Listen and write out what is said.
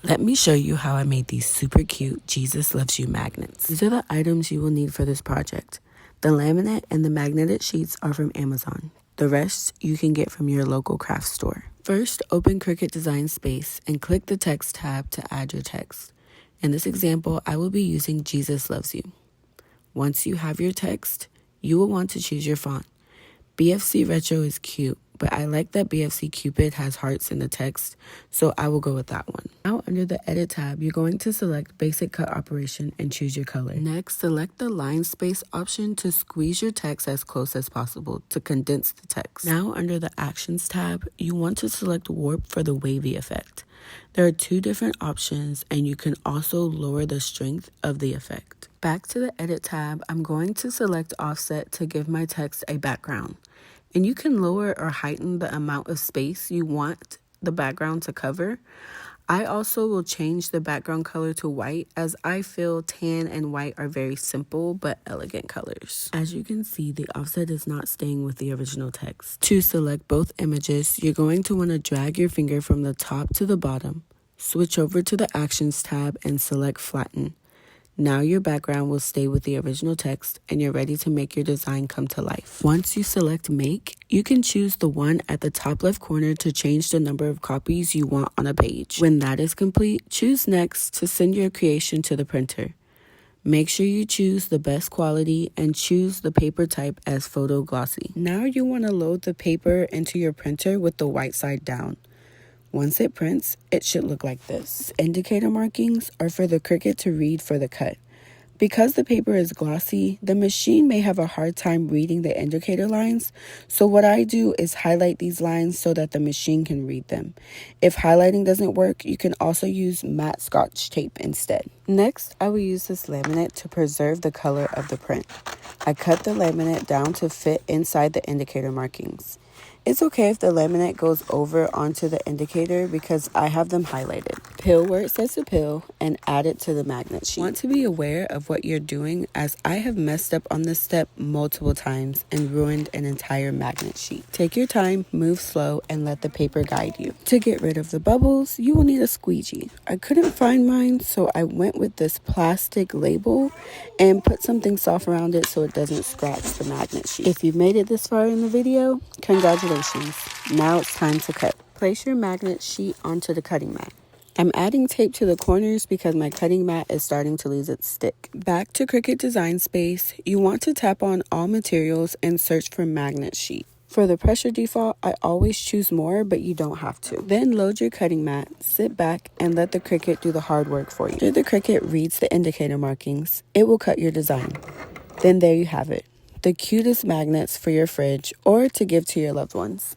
Let me show you how I made these super cute Jesus Loves You magnets. These are the items you will need for this project. The laminate and the magnetic sheets are from Amazon. The rest you can get from your local craft store. First, open Cricut Design Space and click the text tab to add your text. In this example, I will be using Jesus Loves You. Once you have your text, you will want to choose your font. BFC Retro is cute, but I like that BFC Cupid has hearts in the text, so I will go with that one. Now under the Edit tab, you're going to select Basic Cut Operation and choose your color. Next, select the line space option to squeeze your text as close as possible to condense the text. Now under the Actions tab, you want to select Warp for the wavy effect. There are two different options, and you can also lower the strength of the effect. Back to the Edit tab, I'm going to select Offset to give my text a background. And you can lower or heighten the amount of space you want the background to cover. I also will change the background color to white, as I feel tan and white are very simple but elegant colors. As you can see, the offset is not staying with the original text. To select both images, you're going to want to drag your finger from the top to the bottom, switch over to the Actions tab and select Flatten. Now your background will stay with the original text and you're ready to make your design come to life. Once you select Make, you can choose the one at the top left corner to change the number of copies you want on a page. When that is complete, choose Next to send your creation to the printer. Make sure you choose the best quality and choose the paper type as photo glossy. Now you want to load the paper into your printer with the white side down. Once it prints, it should look like this. Indicator markings are for the Cricut to read for the cut. Because the paper is glossy, the machine may have a hard time reading the indicator lines, so what I do is highlight these lines so that the machine can read them. If highlighting doesn't work, you can also use matte Scotch tape instead. Next, I will use this laminate to preserve the color of the print. I cut the laminate down to fit inside the indicator markings. It's okay if the laminate goes over onto the indicator because I have them highlighted. Peel where it says to peel and add it to the magnet sheet. Want to be aware of what you're doing, as I have messed up on this step multiple times and ruined an entire magnet sheet. Take your time, move slow, and let the paper guide you. To get rid of the bubbles, you will need a squeegee. I couldn't find mine, so I went with this plastic label and put something soft around it so it doesn't scratch the magnet sheet. If you've made it this far in the video, congratulations. Now it's time to cut. Place your magnet sheet onto the cutting mat. I'm adding tape to the corners because my cutting mat is starting to lose its stick. Back to Cricut Design Space, you want to tap on all materials and search for magnet sheet. For the pressure default, I always choose more, but you don't have to. Then load your cutting mat, sit back, and let the Cricut do the hard work for you. After the Cricut reads the indicator markings, it will cut your design. Then there you have it. The cutest magnets for your fridge or to give to your loved ones.